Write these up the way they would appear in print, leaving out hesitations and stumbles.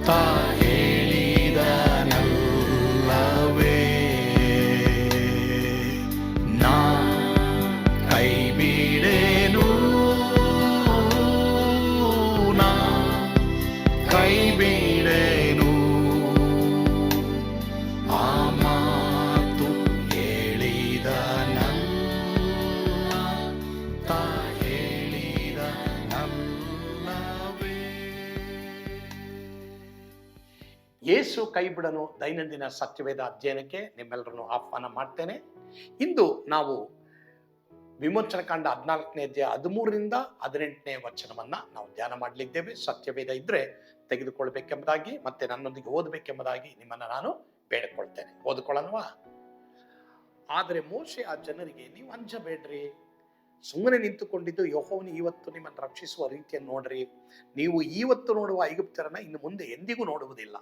ತಾ ಹೇಳಿದನಲ್ಲವೇ, ನಾ ಕೈ ಬಿಡೆನು, ನಾ ಕೈ ಬಿಡೆನು. ಆ ಮಾತು ಹೇಳಿದನಲ್ಲ, ತಾ ಹೇಳಿದನಲ್ಲವೇ. ಯೇಸು ಕೈ ಬಿಡನು ದೈನಂದಿನ ಸತ್ಯವೇದ ಅಧ್ಯಯನಕ್ಕೆ ನಿಮ್ಮೆಲ್ಲರನ್ನು ಆಹ್ವಾನ ಮಾಡ್ತೇನೆ. ಇಂದು ನಾವು ವಿಮೋಚನಕಾಂಡ 14ನೇ ಅಧ್ಯಾಯ 13ರಿಂದ 18ನೇ ವಚನವನ್ನ ನಾವು ಧ್ಯಾನ ಮಾಡಲಿದ್ದೇವೆ. ಸತ್ಯವೇದ ಇದ್ರೆ ತೆಗೆದುಕೊಳ್ಬೇಕೆಂಬುದಾಗಿ ಮತ್ತೆ ನನ್ನೊಂದಿಗೆ ಓದಬೇಕೆಂಬುದಾಗಿ ನಿಮ್ಮನ್ನ ನಾನು ಬೇಡಿಕೊಳ್ತೇನೆ. ಓದಿಕೊಳ್ಳೋಣವಾ? ಆದರೆ ಮೋಶೆ ಆ ಜನರಿಗೆ, ನೀವು ಅಂಜಬೇಡ್ರಿ, ಸುಮ್ಮನೆ ನಿಂತುಕೊಂಡಿದ್ದು ಯೆಹೋವನು ಇವತ್ತು ನಿಮ್ಮನ್ನು ರಕ್ಷಿಸುವ ರೀತಿಯನ್ನು ನೋಡ್ರಿ. ನೀವು ಇವತ್ತು ನೋಡುವ ಐಗುಪ್ತ್ಯರನ್ನ ಇನ್ನು ಮುಂದೆ ಎಂದಿಗೂ ನೋಡುವುದಿಲ್ಲ.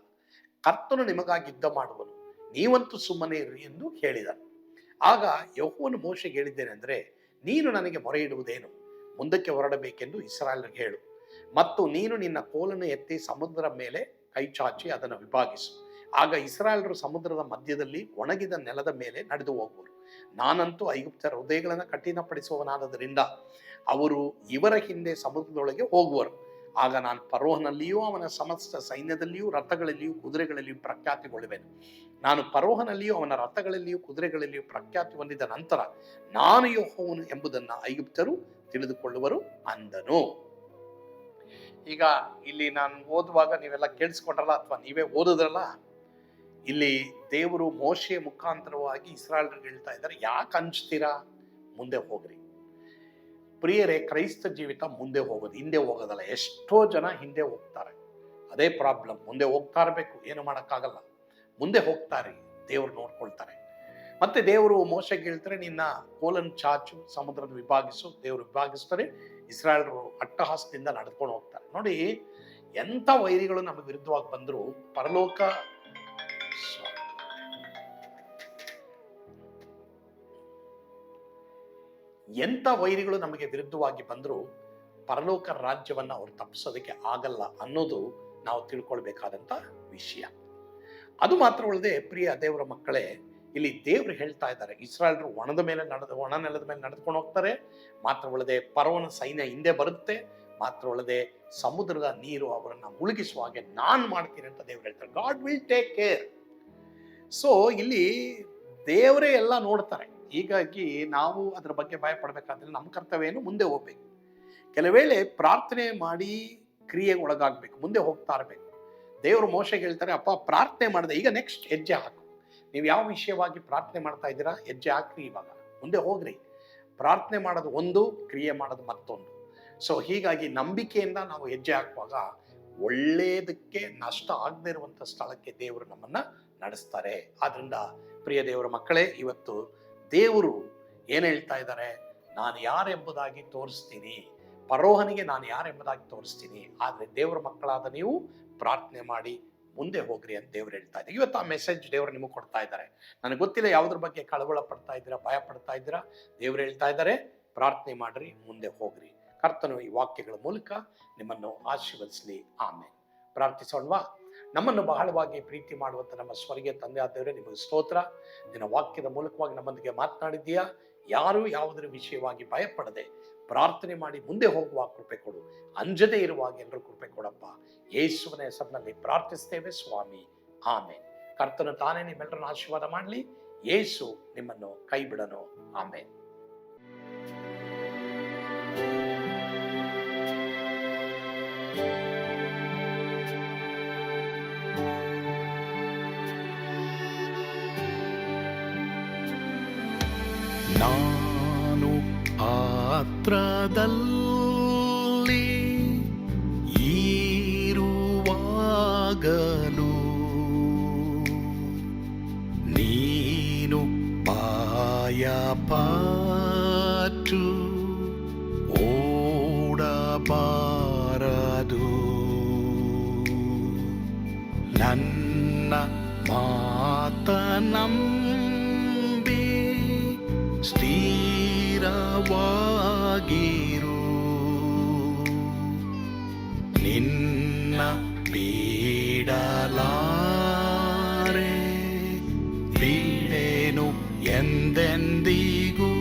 ಕರ್ತನು ನಿಮಗಾಗಿ ಯುದ್ಧ ಮಾಡುವನು, ನೀವಂತೂ ಸುಮ್ಮನೆ ಇರ್ರಿ ಎಂದು ಹೇಳಿದನು. ಆಗ ಯೆಹೋವನು ಮೋಶೆಗೆ ಹೇಳಿದ್ದೇನೆಂದರೆ, ನೀನು ನನಗೆ ಮೊರೆ ಇಡುವುದೇನು? ಮುಂದಕ್ಕೆ ಹೊರಡಬೇಕೆಂದು ಇಸ್ರಾಯೇಲರಿಗೆ ಹೇಳು. ಮತ್ತು ನೀನು ನಿನ್ನ ಕೋಲನ್ನು ಎತ್ತಿ ಸಮುದ್ರದ ಮೇಲೆ ಕೈ ಚಾಚಿ ಅದನ್ನು ವಿಭಾಗಿಸು. ಆಗ ಇಸ್ರಾಯೇಲರು ಸಮುದ್ರದ ಮಧ್ಯದಲ್ಲಿ ಒಣಗಿದ ನೆಲದ ಮೇಲೆ ನಡೆದು ಹೋಗುವರು. ನಾನಂತೂ ಐಗುಪ್ತರ ಹೃದಯಗಳನ್ನು ಕಠಿಣಪಡಿಸುವವನಾದದರಿಂದ ಅವರು ಇವರ ಹಿಂದೆ ಸಮುದ್ರದೊಳಗೆ ಹೋಗುವರು. ಆಗ ನಾನು ಫರೋಹನಲ್ಲಿಯೂ ಅವನ ಸಮಸ್ತ ಸೈನ್ಯದಲ್ಲಿಯೂ ರಥಗಳಲ್ಲಿಯೂ ಕುದುರೆಗಳಲ್ಲಿಯೂ ಪ್ರಖ್ಯಾತಿಗೊಳ್ಳುವೆನು. ನಾನು ಫರೋಹನಲ್ಲಿಯೂ ಅವನ ರಥಗಳಲ್ಲಿಯೂ ಕುದುರೆಗಳಲ್ಲಿಯೂ ಪ್ರಖ್ಯಾತಿ ಹೊಂದಿದ ನಂತರ ನಾನು ಯೆಹೋವನು ಎಂಬುದನ್ನು ಐಗುಪ್ತರು ತಿಳಿದುಕೊಳ್ಳುವರು ಅಂದನು. ಈಗ ಇಲ್ಲಿ ನಾನು ಓದುವಾಗ ನೀವೆಲ್ಲ ಕೇಳಿಸ್ಕೊಂಡ್ರಲ್ಲ ಅಥವಾ ನೀವೇ ಓದಿದ್ರಲ್ಲ, ಇಲ್ಲಿ ದೇವರು ಮೋಶೆಯ ಮುಖಾಂತರವಾಗಿ ಇಸ್ರಾಯೇಲರಿಗೆ ಹೇಳ್ತಾ ಇದ್ದಾರೆ, ಯಾಕೆ ಅಂಜ್ತೀರಾ, ಮುಂದೆ ಹೋಗ್ರಿ. ಪ್ರಿಯರೇ, ಕ್ರೈಸ್ತ ಜೀವಿತ ಮುಂದೆ ಹೋಗೋದು, ಹಿಂದೆ ಹೋಗೋದಲ್ಲ. ಎಷ್ಟೋ ಜನ ಹಿಂದೆ ಹೋಗ್ತಾರೆ, ಅದೇ ಪ್ರಾಬ್ಲಮ್. ಮುಂದೆ ಹೋಗ್ತಾ ಇರಬೇಕು, ಏನು ಮಾಡೋಕ್ಕಾಗಲ್ಲ. ಮುಂದೆ ಹೋಗ್ತಾರೆ, ದೇವರು ನೋಡ್ಕೊಳ್ತಾರೆ. ಮತ್ತೆ ದೇವರು ಮೋಶೆಗೆ ಹೇಳ್ತಾರೆ, ನಿನ್ನ ಕೋಲನ್ನು ಚಾಚು, ಸಮುದ್ರದ ವಿಭಾಗಿಸು. ದೇವರು ವಿಭಾಗಿಸ್ತಾರೆ, ಇಸ್ರಾಯೇಲರು ಅಟ್ಟಹಾಸದಿಂದ ನಡ್ಕೊಂಡು ಹೋಗ್ತಾರೆ. ನೋಡಿ, ಎಂಥ ವೈರಿಗಳು ನಮಗೆ ವಿರುದ್ಧವಾಗಿ ಬಂದ್ರು ಪರಲೋಕ ಎಂಥ ವೈರಿಗಳು ನಮಗೆ ವಿರುದ್ಧವಾಗಿ ಬಂದರೂ ಪರಲೋಕ ರಾಜ್ಯವನ್ನ ಅವರು ತಪ್ಪಿಸೋದಕ್ಕೆ ಆಗಲ್ಲ ಅನ್ನೋದು ನಾವು ತಿಳ್ಕೊಳ್ಬೇಕಾದಂಥ ವಿಷಯ. ಅದು ಮಾತ್ರವಲ್ಲದೆ ಪ್ರಿಯ ದೇವರ ಮಕ್ಕಳೇ, ಇಲ್ಲಿ ದೇವರು ಹೇಳ್ತಾ ಇದ್ದಾರೆ, ಇಸ್ರಾಯೇಲರು ಒಣ ನೆಲದ ಮೇಲೆ ನಡೆದುಕೊಂಡು ಹೋಗ್ತಾರೆ. ಮಾತ್ರವಲ್ಲದೆ ಫರೋಹನ ಸೈನ್ಯ ಹಿಂದೆ ಬರುತ್ತೆ. ಮಾತ್ರವಲ್ಲದೆ ಸಮುದ್ರದ ನೀರು ಅವರನ್ನ ಮುಳುಗಿಸುವ ಹಾಗೆ ನಾನು ಮಾಡ್ತೀನಿ ಅಂತ ದೇವರು ಹೇಳ್ತಾರೆ. God will take care. So ಇಲ್ಲಿ ದೇವರೇ ಎಲ್ಲ ನೋಡ್ತಾರೆ. ಹೀಗಾಗಿ ನಾವು ಅದರ ಬಗ್ಗೆ ಭಯ ಪಡಬೇಕಾದ್ರೆ ನಮ್ಮ ಕರ್ತವ್ಯ ಏನು? ಮುಂದೆ ಹೋಗ್ಬೇಕು. ಕೆಲವೇಳೆ ಪ್ರಾರ್ಥನೆ ಮಾಡಿ ಕ್ರಿಯೆಗೆ ಒಳಗಾಗಬೇಕು, ಮುಂದೆ ಹೋಗ್ತಾ ಇರಬೇಕು. ದೇವರು ಮೋಶೆಗೆ ಹೇಳ್ತಾರೆ, ಅಪ್ಪ ಪ್ರಾರ್ಥನೆ ಮಾಡಿದೆ, ಈಗ ನೆಕ್ಸ್ಟ್ ಹೆಜ್ಜೆ ಹಾಕು. ನೀವು ಯಾವ ವಿಷಯವಾಗಿ ಪ್ರಾರ್ಥನೆ ಮಾಡ್ತಾ ಇದ್ದೀರಾ, ಹೆಜ್ಜೆ ಹಾಕ್ರಿ, ಇವಾಗ ಮುಂದೆ ಹೋಗ್ರಿ. ಪ್ರಾರ್ಥನೆ ಮಾಡೋದು ಒಂದು, ಕ್ರಿಯೆ ಮಾಡೋದು ಮತ್ತೊಂದು. ಸೊ ಹೀಗಾಗಿ ನಂಬಿಕೆಯಿಂದ ನಾವು ಹೆಜ್ಜೆ ಹಾಕುವಾಗ ಒಳ್ಳೆಯದಕ್ಕೆ ನಷ್ಟ ಆಗದೆ ಇರುವಂಥ ಸ್ಥಳಕ್ಕೆ ದೇವರು ನಮ್ಮನ್ನ ನಡೆಸ್ತಾರೆ. ಆದ್ರಿಂದ ಪ್ರಿಯ ದೇವರ ಮಕ್ಕಳೇ, ಇವತ್ತು ದೇವರು ಏನು ಹೇಳ್ತಾ ಇದ್ದಾರೆ, ನಾನು ಯಾರೆಂಬುದಾಗಿ ತೋರಿಸ್ತೀನಿ, ಫರೋಹನಿಗೆ ನಾನು ಯಾರೆಂಬುದಾಗಿ ತೋರಿಸ್ತೀನಿ. ಆದರೆ ದೇವರ ಮಕ್ಕಳಾದ ನೀವು ಪ್ರಾರ್ಥನೆ ಮಾಡಿ ಮುಂದೆ ಹೋಗ್ರಿ ಅಂತ ದೇವ್ರು ಹೇಳ್ತಾ ಇದ್ದಾರೆ. ಇವತ್ತು ಆ ಮೆಸೇಜ್ ದೇವರು ನಿಮಗೆ ಕೊಡ್ತಾ ಇದ್ದಾರೆ. ನನಗೆ ಗೊತ್ತಿಲ್ಲ ಯಾವುದ್ರ ಬಗ್ಗೆ ಕಳವಳ ಪಡ್ತಾ ಇದ್ದೀರಾ, ಭಯ ಪಡ್ತಾ ಇದ್ದೀರಾ. ದೇವರು ಹೇಳ್ತಾ ಇದ್ದಾರೆ, ಪ್ರಾರ್ಥನೆ ಮಾಡ್ರಿ, ಮುಂದೆ ಹೋಗ್ರಿ. ಕರ್ತನು ಈ ವಾಕ್ಯಗಳ ಮೂಲಕ ನಿಮ್ಮನ್ನು ಆಶೀರ್ವದಿಸಲಿ. ಆಮೇಲೆ ಪ್ರಾರ್ಥಿಸೋಣವಾ? ನಮ್ಮನ್ನು ಬಹಳವಾಗಿ ಪ್ರೀತಿ ಮಾಡುವಂಥ ನಮ್ಮ ಸ್ವರ್ಗೀಯ ತಂದೆ ಆದವರೇ, ನಿಮಗೆ ಸ್ತೋತ್ರ. ನಿನ್ನ ವಾಕ್ಯದ ಮೂಲಕವಾಗಿ ನಮ್ಮೊಂದಿಗೆ ಮಾತನಾಡಿದ್ದೀಯಾ. ಯಾರು ಯಾವುದರ ವಿಷಯವಾಗಿ ಭಯಪಡದೆ ಪ್ರಾರ್ಥನೆ ಮಾಡಿ ಮುಂದೆ ಹೋಗುವ ಕೃಪೆ ಕೊಡು. ಅಂಜದೇ ಇರುವಾಗ ಎಲ್ಲರೂ ಕೃಪೆ ಕೊಡಪ್ಪ. ಯೇಸುವಿನ ಹೆಸರಿನಲ್ಲಿ ಪ್ರಾರ್ಥಿಸ್ತೇವೆ ಸ್ವಾಮಿ, ಆಮೇನ್. ಕರ್ತನು ತಾನೇ ನಿಮ್ಮೆಲ್ಲರನ್ನು ಆಶೀರ್ವಾದ ಮಾಡಲಿ. ಯೇಸು ನಿಮ್ಮನ್ನು ಕೈ ಬಿಡನು. ಆಮೇನ್. ನಾನು ಪಾತ್ರದಲ್ಲಿ ಇರುವಾಗಲೂ ನೀನು ಭಯಪಟ್ಟು ಓಡಬಾರದು. ನನ್ನ ಮಾತನಂಬಿ ಸ್ಥಿರವಾಗಿರು. ನಿನ್ನ ಪೀಡಾಸಹನ ಬಿಡೇನು ಎಂದೆಂದಿಗೂ.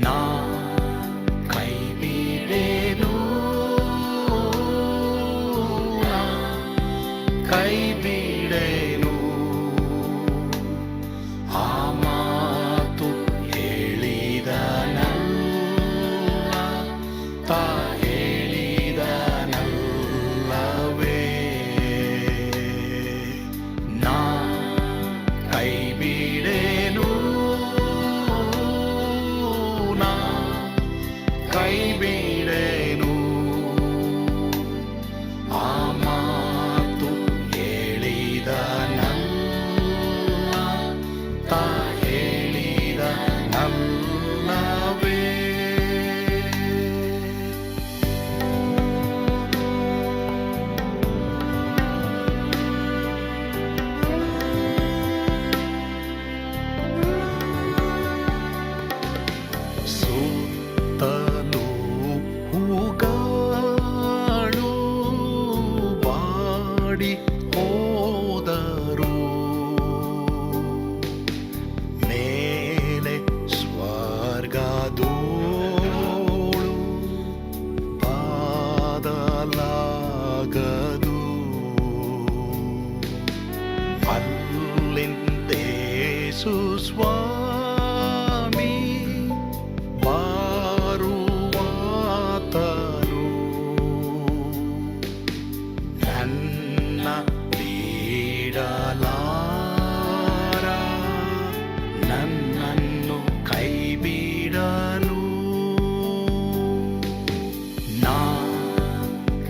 ನಾ ಕೈ ಬಿಡೇನು, ಕೈ ಬಿಡೇನು, ಆ ಮಾತು ಹೇಳಿದನಲ್ಲ, ತಾ ಹೇಳಿದನಲ್ಲವೇ. ನಾ ಕೈ ಬಿಡೇನು, ನಾ ಕೈ ಬಿಡೇನು, ಆ ಮಾತು ಹೇಳಿದನಲ್ಲ, ತಾ ಹೇಳಿದನಲ್ಲವೇ. ಸುತ್ತಲೂ ಹೂಗಳು ಬಾಡಿ ಹೋದರು, ಮೇಲೆ ಸ್ವರ್ಗದೋಳು ಬಾದಲಾಗದು. ಅಲ್ಲಿಂದೇಸು ಸ್ವಾಮಿ ಬಾರುವಾತನು, ನನ್ನ ಬಿಡಲಾರ, ನನ್ನನ್ನು ಕೈ ಬಿಡನು. ನಾ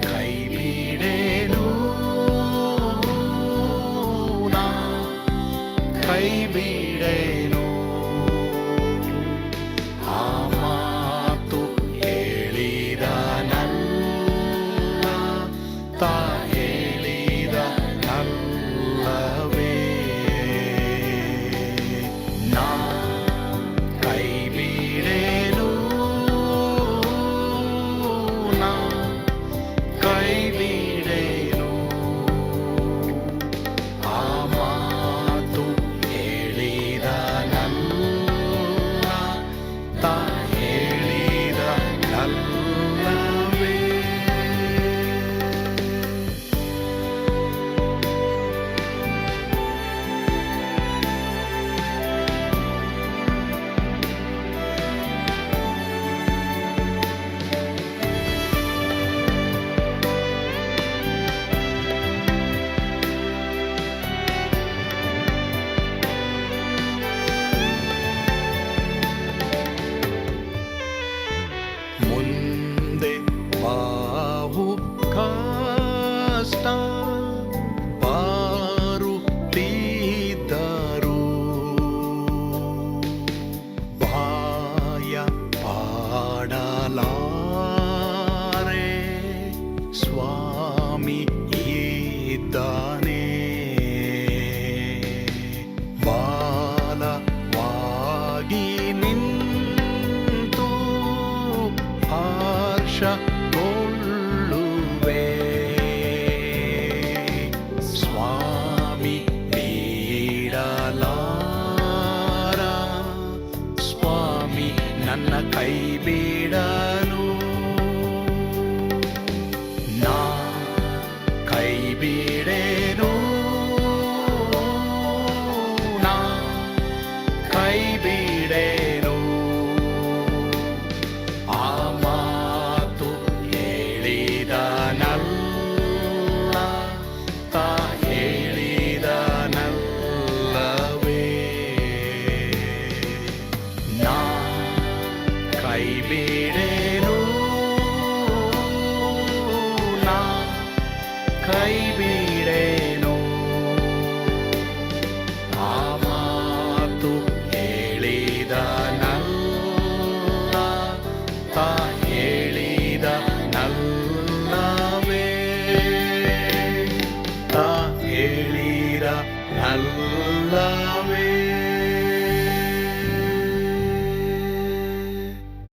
ಕೈ ಬಿಡೇನು, ನಾ ಕೈ ಬಿಡೇನು, ಆ ಮಾತು ಹೇಳಿದನಲ್ಲ, ತಾ ಹೇಳಿದನಲ್ಲವೇ. ನಾ ಕೈ ಬಿಡೇನು, ನಾ ಕೈ ಬಿಡೇನು, ಆ ಮಾತು ಹೇಳಿದನಲ್ಲ, ತಾ ಹೇಳಿದನಲ್ಲವೇ. ಮುಂದೆ ಬಾವು ಕಷ್ಟ ಬಾರುತ್ತಿದ್ದರು, ಬಾಯ ಪಾಡಲಾರೆ, ಸ್ವಾಮಿ ಇದ್ದಾನೆ. ಬಾಲವಾಗಿ ನಿಂತು ಹರ್ಷಗೊಳ್ಳುವೆ, ಸ್ವಾಮಿ ಬಿಡಲಾರ, ಸ್ವಾಮಿ ನನ್ನ ಕೈ ಬಿಡನು. ನಾ ಕೈ ಬಿಡೇನು, ನಾ ಕೈ ಬಿಡೇನು, ಆ ಮಾತು ಹೇಳಿದನಲ್ಲ, ತಾ ಹೇಳಿದನಲ್ಲವೇ. ನಾ ಕೈ ಬಿಡೇನು, ನಾ ಕೈ ಬಿಡೇನು, ಆ ಮಾತು ಹೇಳಿದನಲ್ಲ, ತಾ ಹೇಳಿದ ಕೇಳಿರ ನಲ್ಲವೇ